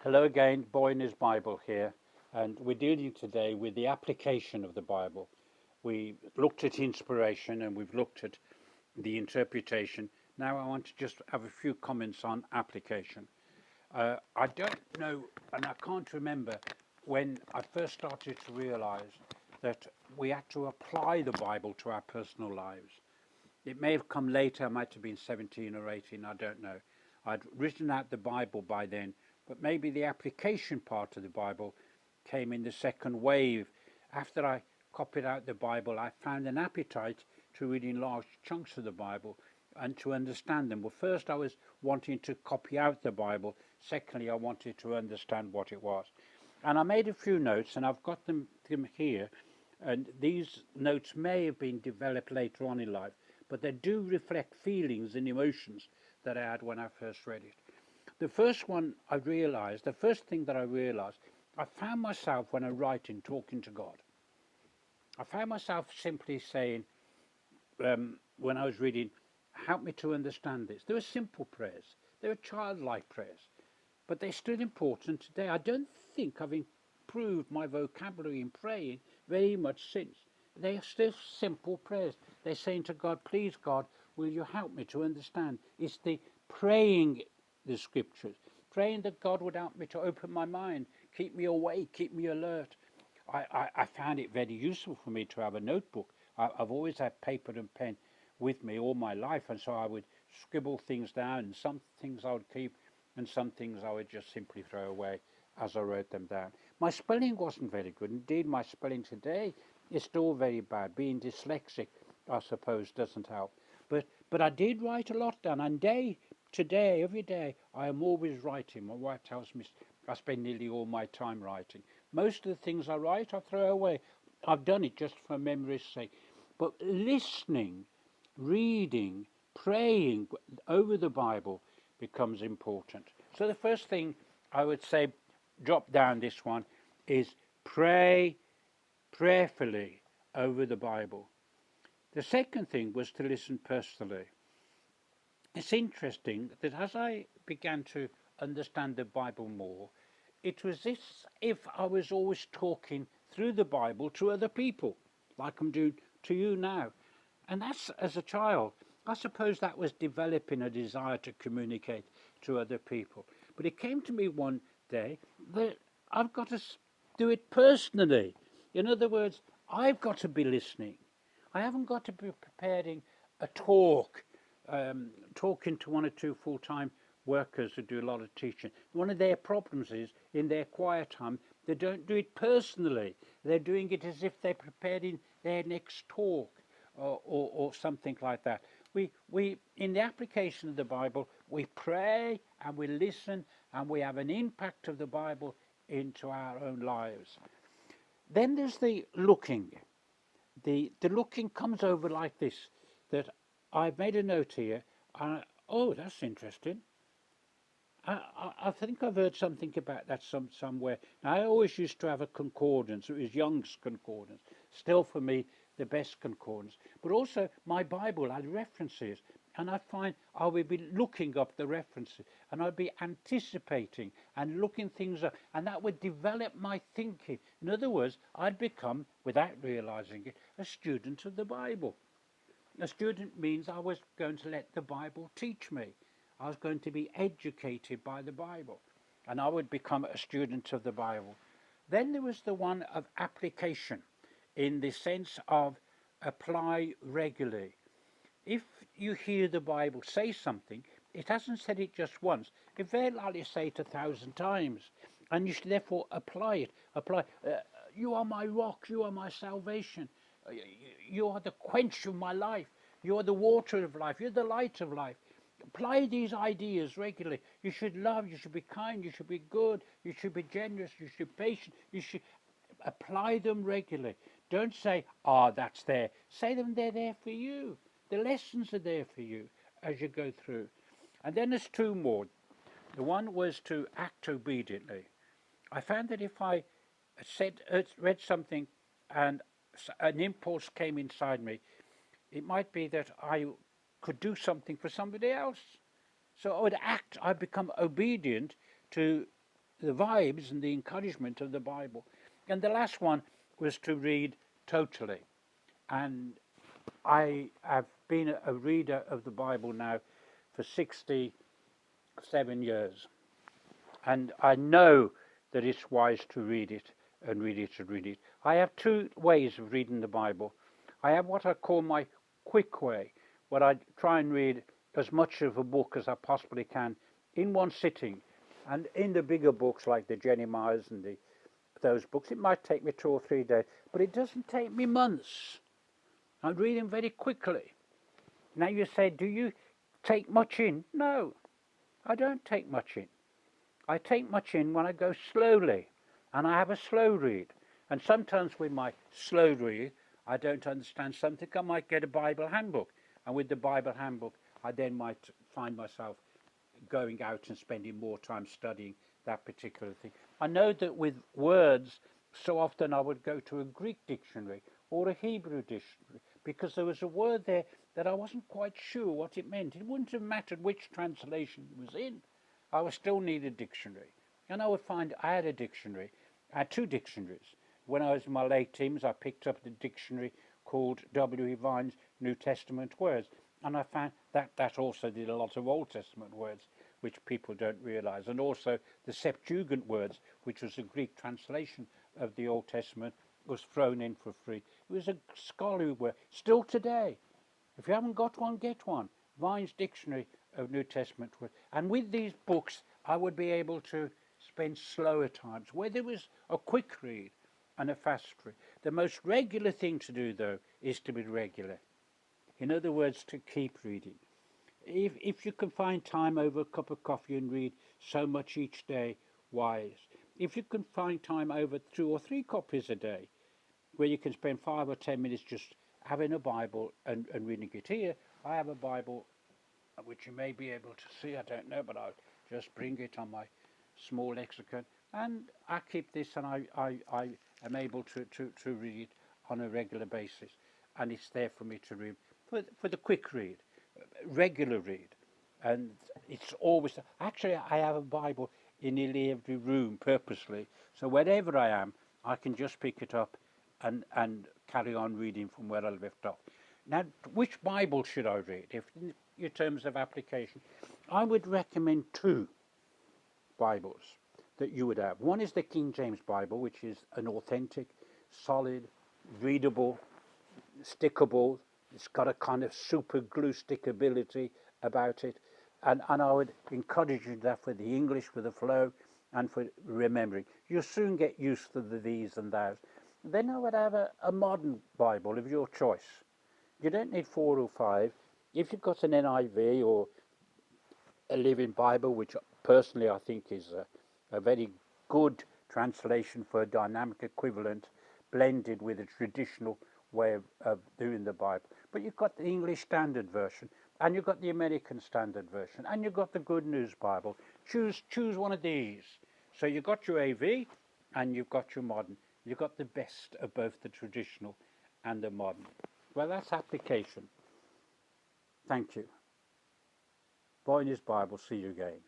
Hello again, Boyner's Bible here, and we're dealing today with the application of the Bible. We looked at inspiration and we've looked at the interpretation. Now I want to just have a few comments on application. I don't know, and I can't remember when I first started to realize that we had to apply the Bible to our personal lives. It may have come later, I might have been 17 or 18, I don't know. I'd written out the Bible by then, but maybe the application part of the Bible came in the second wave. After I copied out the Bible, I found an appetite to reading large chunks of the Bible and to understand them. Well, first I was wanting to copy out the Bible. Secondly, I wanted to understand what it was. And I made a few notes, and I've got them here. And these notes may have been developed later on in life, but they do reflect feelings and emotions that I had when I first read it. The first thing that I realized, I found myself when I'm writing, talking to God. I found myself simply saying, when I was reading, help me to understand this. They were simple prayers. They were childlike prayers, but they're still important today. I don't think I've improved my vocabulary in praying very much since. They are still simple prayers. They're saying to God, please God, will you help me to understand? It's the praying the scriptures, praying that God would help me to open my mind, keep me awake, keep me alert. I found it very useful for me to have a notebook. I've always had paper and pen with me all my life, and so I would scribble things down, and some things I would keep, and some things I would just simply throw away as I wrote them down. My spelling wasn't very good. Indeed, my spelling today is still very bad. Being dyslexic, I suppose, doesn't help. But I did write a lot down, and today, every day, I am always writing. My wife tells me I spend nearly all my time writing. Most of the things I write, I throw away. I've done it just for memory's sake. But listening, reading, praying over the Bible becomes important. So the first thing I would say, drop down this one, is pray prayerfully over the Bible. The second thing was to listen personally. It's interesting that as I began to understand the Bible more, it was as if I was always talking through the Bible to other people, like I'm doing to you now. And that's as a child. I suppose that was developing a desire to communicate to other people. But it came to me one day that I've got to do it personally. In other words, I've got to be listening. I haven't got to be preparing a talk, talking to one or two full-time workers who do a lot of teaching. One of their problems is in their quiet time, they don't do it personally. They're doing it as if they're preparing their next talk or something like that. We in the application of the Bible, we pray and we listen and we have an impact of the Bible into our own lives. Then there's the looking. The looking comes over like this, that I've made a note here. Oh, that's interesting. I think I've heard something about that somewhere. Now, I always used to have a concordance. It was Young's concordance. Still, for me, the best concordance. But also, my Bible had references. And I find I would be looking up the references. And I'd be anticipating and looking things up. And that would develop my thinking. In other words, I'd become, without realizing it, a student of the Bible. A student means I was going to let the Bible teach me. I was going to be educated by the Bible, and I would become a student of the Bible. Then there was the one of application, in the sense of apply regularly. If you hear the Bible say something, it hasn't said it just once. It very likely say it 1,000 times, and you should therefore apply it. You are my rock, you are my salvation. You are the quench of my life. You are the water of life. You're the light of life. Apply these ideas regularly. You should love, you should be kind, you should be good, you should be generous, you should be patient. You should apply them regularly. Don't say, that's there. Say them, they're there for you. The lessons are there for you as you go through. And then there's two more. The one was to act obediently. I found that if I read something and an impulse came inside me, it might be that I could do something for somebody else. So I would act, I'd become obedient to the vibes and the encouragement of the Bible. And the last one was to read totally. And I have been a reader of the Bible now for 67 years. And I know that it's wise to read it and read it and read it. I have two ways of reading the Bible. I have what I call my quick way, where I try and read as much of a book as I possibly can in one sitting. And in the bigger books like the Jeremiahs and those books, it might take me 2 or 3 days, but it doesn't take me months. I read them very quickly. Now you say, do you take much in? No, I don't take much in. I take much in when I go slowly, and I have a slow read. And sometimes with my slow read, I don't understand something, I might get a Bible handbook. And with the Bible handbook, I then might find myself going out and spending more time studying that particular thing. I know that with words, so often I would go to a Greek dictionary or a Hebrew dictionary, because there was a word there that I wasn't quite sure what it meant. It wouldn't have mattered which translation it was in. I would still need a dictionary. And I would find I had a dictionary. I had 2 dictionaries. When I was in my late teens, I picked up the dictionary called W.E. Vine's New Testament Words. And I found that also did a lot of Old Testament words, which people don't realize. And also the Septuagint words, which was a Greek translation of the Old Testament, was thrown in for free. It was a scholarly word. Still today, if you haven't got one, get one. Vine's Dictionary of New Testament words. And with these books, I would be able to spend slower times, where there was a quick read and a fast read. The most regular thing to do, though, is to be regular. In other words, to keep reading. If you can find time over a cup of coffee and read so much each day, wise. If you can find time over 2 or 3 copies a day, where you can spend 5 or 10 minutes just having a Bible and reading it. Here, I have a Bible, which you may be able to see, I don't know, but I'll just bring it on my small lexicon. And I keep this, and I am able to read on a regular basis. And it's there for me to read, for the quick read, regular read. And it's always, actually, I have a Bible in nearly every room purposely. So wherever I am, I can just pick it up and carry on reading from where I left off. Now, which Bible should I read? If in terms of application, I would recommend 2 Bibles that you would have. One is the King James Bible, which is an authentic, solid, readable, stickable. It's got a kind of super glue stickability about it. And I would encourage you that for the English, for the flow, and for remembering. You'll soon get used to the these and thous. Then I would have a modern Bible of your choice. You don't need 4 or 5. If you've got an NIV or a Living Bible, which personally I think is a very good translation for a dynamic equivalent, blended with a traditional way of doing the Bible. But you've got the English Standard Version, and you've got the American Standard Version, and you've got the Good News Bible. Choose one of these. So you've got your AV, and you've got your modern. You've got the best of both the traditional and the modern. Well, that's application. Thank you. Boy in his Bible. See you again.